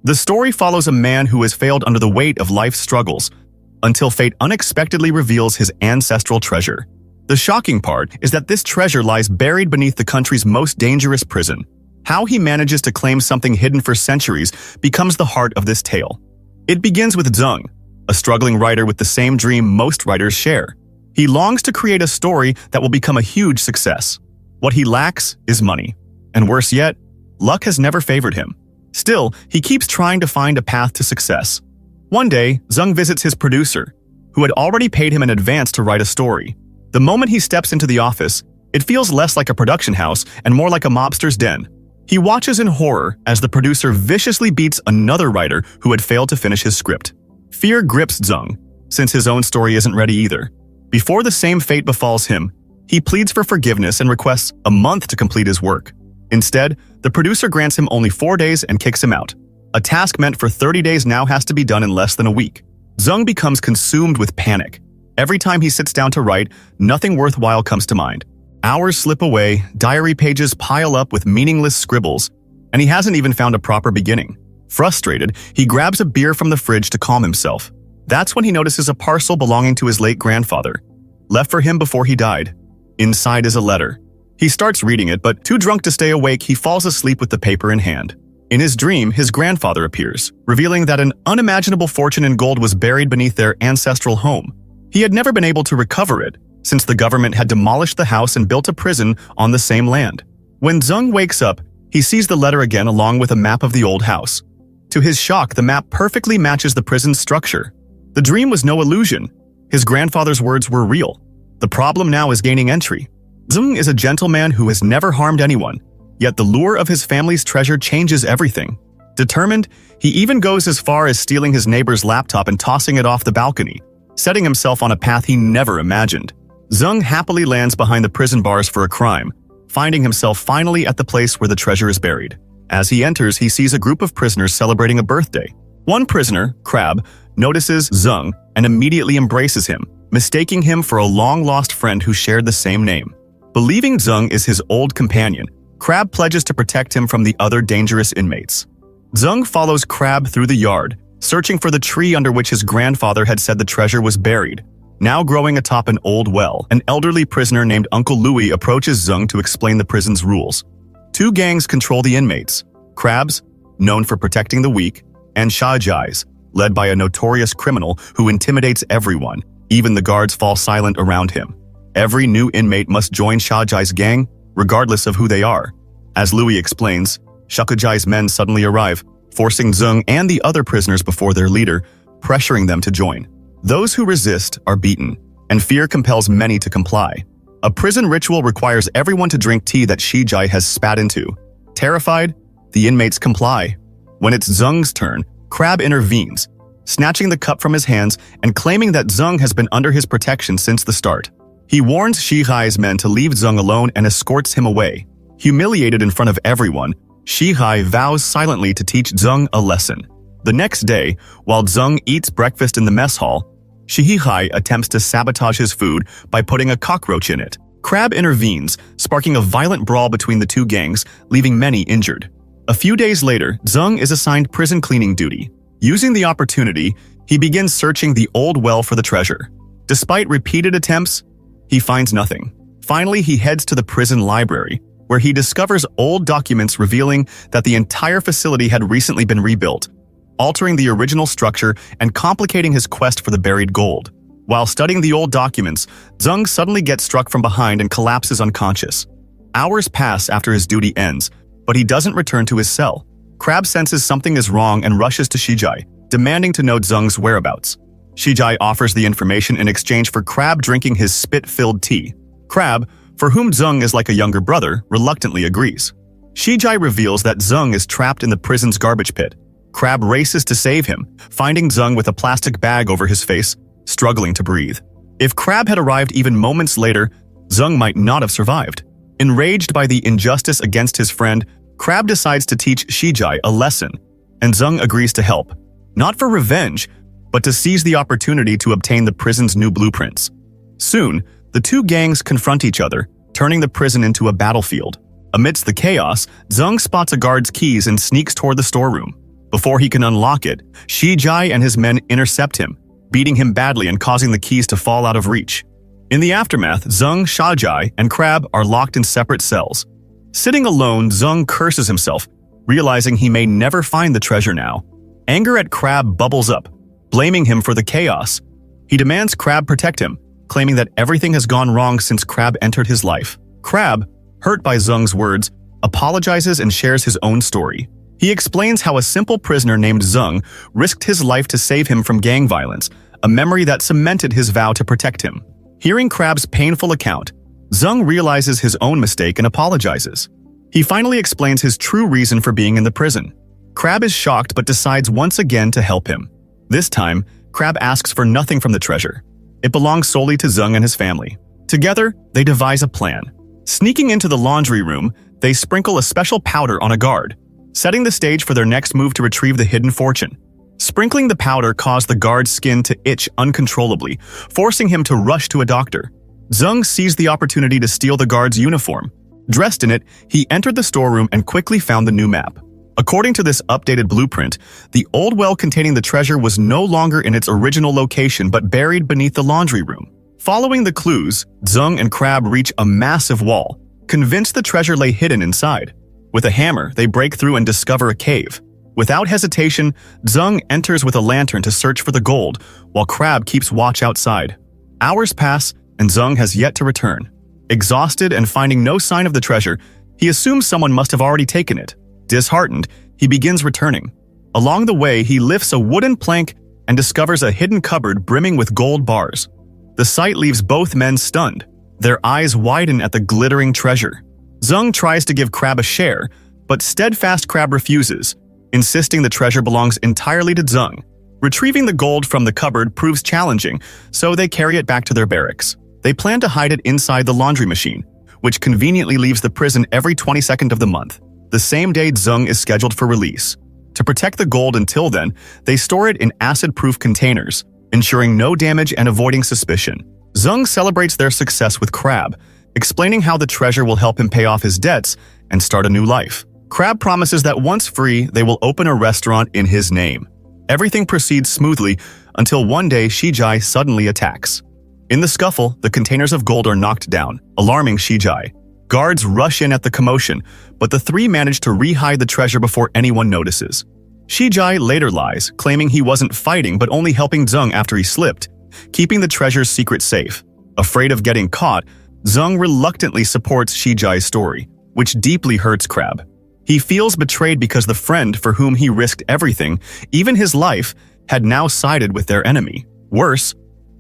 The story follows a man who has failed under the weight of life's struggles until fate unexpectedly reveals his ancestral treasure. The shocking part is that this treasure lies buried beneath the country's most dangerous prison. How he manages to claim something hidden for centuries becomes the heart of this tale. It begins with Zeng, a struggling writer with the same dream most writers share. He longs to create a story that will become a huge success. What he lacks is money. And worse yet, luck has never favored him. Still, he keeps trying to find a path to success. One day, Zeng visits his producer, who had already paid him in advance to write a story. The moment he steps into the office, it feels less like a production house and more like a mobster's den. He watches in horror as the producer viciously beats another writer who had failed to finish his script. Fear grips Zeng, since his own story isn't ready either. Before the same fate befalls him, he pleads for forgiveness and requests a month to complete his work. Instead, the producer grants him only 4 days and kicks him out. A task meant for 30 days now has to be done in less than a week. Zeng becomes consumed with panic. Every time he sits down to write, nothing worthwhile comes to mind. Hours slip away, diary pages pile up with meaningless scribbles, and he hasn't even found a proper beginning. Frustrated, he grabs a beer from the fridge to calm himself. That's when he notices a parcel belonging to his late grandfather, left for him before he died. Inside is a letter. He starts reading it, but too drunk to stay awake, he falls asleep with the paper in hand. In his dream, his grandfather appears, revealing that an unimaginable fortune in gold was buried beneath their ancestral home. He had never been able to recover it, since the government had demolished the house and built a prison on the same land. When Zeng wakes up, he sees the letter again along with a map of the old house. To his shock, the map perfectly matches the prison's structure. The dream was no illusion. His grandfather's words were real. The problem now is gaining entry. Zeng is a gentleman who has never harmed anyone, yet the lure of his family's treasure changes everything. Determined, he even goes as far as stealing his neighbor's laptop and tossing it off the balcony, setting himself on a path he never imagined. Zeng happily lands behind the prison bars for a crime, finding himself finally at the place where the treasure is buried. As he enters, he sees a group of prisoners celebrating a birthday. One prisoner, Crab, notices Zeng and immediately embraces him, mistaking him for a long-lost friend who shared the same name. Believing Zeng is his old companion, Crab pledges to protect him from the other dangerous inmates. Zeng follows Crab through the yard, searching for the tree under which his grandfather had said the treasure was buried. Now growing atop an old well, an elderly prisoner named Uncle Louis approaches Zeng to explain the prison's rules. 2 gangs control the inmates: Crabs, known for protecting the weak, and Shajais, led by a notorious criminal who intimidates everyone. Even the guards fall silent around him. Every new inmate must join Shajai's gang, regardless of who they are. As Louis explains, Shajai's men suddenly arrive, forcing Zeng and the other prisoners before their leader, pressuring them to join. Those who resist are beaten, and fear compels many to comply. A prison ritual requires everyone to drink tea that Shijai has spat into. Terrified, the inmates comply. When it's Zeng's turn, Crab intervenes, snatching the cup from his hands and claiming that Zeng has been under his protection since the start. He warns Shihai's men to leave Zeng alone and escorts him away. Humiliated in front of everyone, Shihai vows silently to teach Zeng a lesson. The next day, while Zeng eats breakfast in the mess hall, Shihai attempts to sabotage his food by putting a cockroach in it. Crab intervenes, sparking a violent brawl between the 2 gangs, leaving many injured. A few days later, Zeng is assigned prison cleaning duty. Using the opportunity, he begins searching the old well for the treasure. Despite repeated attempts, he finds nothing. Finally, he heads to the prison library, where he discovers old documents revealing that the entire facility had recently been rebuilt, altering the original structure and complicating his quest for the buried gold. While studying the old documents, Zeng suddenly gets struck from behind and collapses unconscious. Hours pass after his duty ends, but he doesn't return to his cell. Crab senses something is wrong and rushes to Shijai, demanding to know Zeng's whereabouts. Shijai offers the information in exchange for Crab drinking his spit-filled tea. Crab, for whom Zeng is like a younger brother, reluctantly agrees. Shijai reveals that Zeng is trapped in the prison's garbage pit. Crab races to save him, finding Zeng with a plastic bag over his face, struggling to breathe. If Crab had arrived even moments later, Zeng might not have survived. Enraged by the injustice against his friend, Crab decides to teach Shijai a lesson, and Zeng agrees to help, not for revenge, but to seize the opportunity to obtain the prison's new blueprints. Soon, the 2 gangs confront each other, turning the prison into a battlefield. Amidst the chaos, Zeng spots a guard's keys and sneaks toward the storeroom. Before he can unlock it, Shijai and his men intercept him, beating him badly and causing the keys to fall out of reach. In the aftermath, Zeng, Shijai, and Crab are locked in separate cells. Sitting alone, Zeng curses himself, realizing he may never find the treasure now. Anger at Crab bubbles up, blaming him for the chaos. He demands Crab protect him, claiming that everything has gone wrong since Crab entered his life. Crab, hurt by Zeng's words, apologizes and shares his own story. He explains how a simple prisoner named Zeng risked his life to save him from gang violence, a memory that cemented his vow to protect him. Hearing Crab's painful account, Zeng realizes his own mistake and apologizes. He finally explains his true reason for being in the prison. Crab is shocked but decides once again to help him. This time, Crab asks for nothing from the treasure. It belongs solely to Zeng and his family. Together, they devise a plan. Sneaking into the laundry room, they sprinkle a special powder on a guard, setting the stage for their next move to retrieve the hidden fortune. Sprinkling the powder caused the guard's skin to itch uncontrollably, forcing him to rush to a doctor. Zeng seized the opportunity to steal the guard's uniform. Dressed in it, he entered the storeroom and quickly found the new map. According to this updated blueprint, the old well containing the treasure was no longer in its original location but buried beneath the laundry room. Following the clues, Zeng and Crab reach a massive wall, convinced the treasure lay hidden inside. With a hammer, they break through and discover a cave. Without hesitation, Zeng enters with a lantern to search for the gold, while Crab keeps watch outside. Hours pass, and Zeng has yet to return. Exhausted and finding no sign of the treasure, he assumes someone must have already taken it. Disheartened, he begins returning. Along the way, he lifts a wooden plank and discovers a hidden cupboard brimming with gold bars. The sight leaves both men stunned. Their eyes widen at the glittering treasure. Zeng tries to give Crab a share, but steadfast Crab refuses, insisting the treasure belongs entirely to Zeng. Retrieving the gold from the cupboard proves challenging, so they carry it back to their barracks. They plan to hide it inside the laundry machine, which conveniently leaves the prison every 22nd of the month, the same day Zeng is scheduled for release. To protect the gold until then, they store it in acid-proof containers, ensuring no damage and avoiding suspicion. Zeng celebrates their success with Crab, explaining how the treasure will help him pay off his debts and start a new life. Crab promises that once free, they will open a restaurant in his name. Everything proceeds smoothly until one day Shijai suddenly attacks. In the scuffle, the containers of gold are knocked down, alarming Shijai. Guards rush in at the commotion, but the three manage to re-hide the treasure before anyone notices. Shijai later lies, claiming he wasn't fighting but only helping Zeng after he slipped, keeping the treasure's secret safe. Afraid of getting caught, Zeng reluctantly supports Shijai's story, which deeply hurts Crab. He feels betrayed because the friend for whom he risked everything, even his life, had now sided with their enemy. Worse,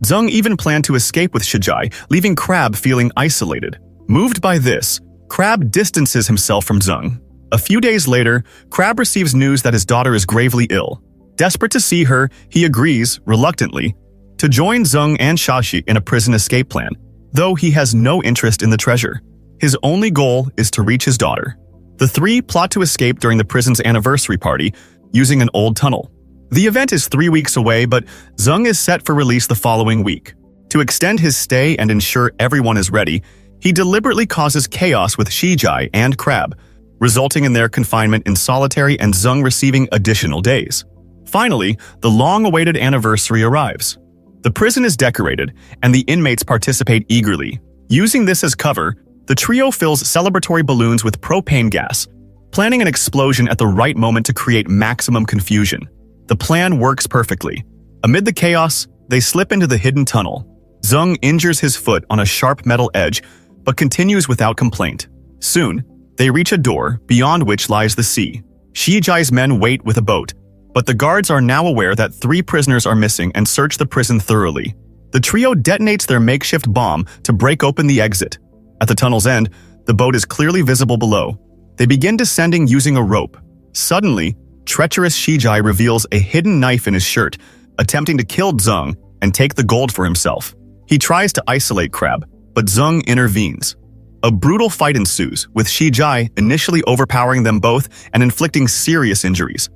Zeng even planned to escape with Shijai, leaving Crab feeling isolated. Moved by this, Crab distances himself from Zeng. A few days later, Crab receives news that his daughter is gravely ill. Desperate to see her, he agrees, reluctantly, to join Zeng and Shashi in a prison escape plan, though he has no interest in the treasure. His only goal is to reach his daughter. The three plot to escape during the prison's anniversary party, using an old tunnel. The event is 3 weeks away, but Zeng is set for release the following week. To extend his stay and ensure everyone is ready, he deliberately causes chaos with Shijai and Crab, resulting in their confinement in solitary and Zeng receiving additional days. Finally, the long-awaited anniversary arrives. The prison is decorated, and the inmates participate eagerly. Using this as cover, the trio fills celebratory balloons with propane gas, planning an explosion at the right moment to create maximum confusion. The plan works perfectly. Amid the chaos, they slip into the hidden tunnel. Zeng injures his foot on a sharp metal edge, but continues without complaint. Soon, they reach a door, beyond which lies the sea. Shijai's men wait with a boat, but the guards are now aware that 3 prisoners are missing and search the prison thoroughly. The trio detonates their makeshift bomb to break open the exit. At the tunnel's end, the boat is clearly visible below. They begin descending using a rope. Suddenly, treacherous Shijai reveals a hidden knife in his shirt, attempting to kill Zeng and take the gold for himself. He tries to isolate Crab, but Zeng intervenes. A brutal fight ensues, with Shijai initially overpowering them both and inflicting serious injuries.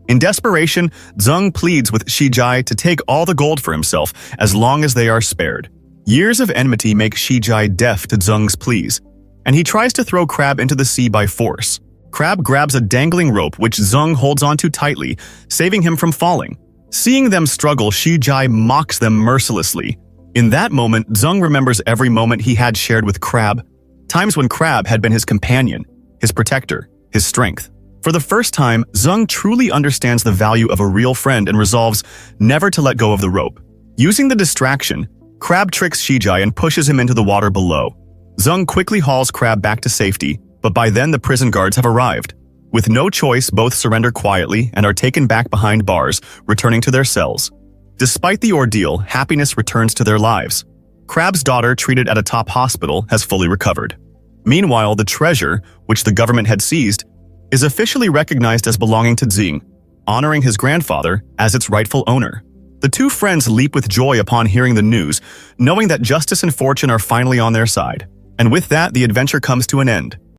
In desperation, Zeng pleads with Shijai to take all the gold for himself as long as they are spared. Years of enmity make Shijai deaf to Zeng's pleas, and he tries to throw Crab into the sea by force. Crab grabs a dangling rope which Zeng holds onto tightly, saving him from falling. Seeing them struggle, Shijai mocks them mercilessly. In that moment, Zeng remembers every moment he had shared with Crab, times when Crab had been his companion, his protector, his strength. For the first time, Zeng truly understands the value of a real friend and resolves never to let go of the rope. Using the distraction, Crab tricks Shijai and pushes him into the water below. Zeng quickly hauls Crab back to safety, but by then the prison guards have arrived. With no choice, both surrender quietly and are taken back behind bars, returning to their cells. Despite the ordeal, happiness returns to their lives. Crab's daughter, treated at a top hospital, has fully recovered. Meanwhile, the treasure, which the government had seized, is officially recognized as belonging to Zeng, honoring his grandfather as its rightful owner. The two friends leap with joy upon hearing the news, knowing that justice and fortune are finally on their side. And with that, the adventure comes to an end.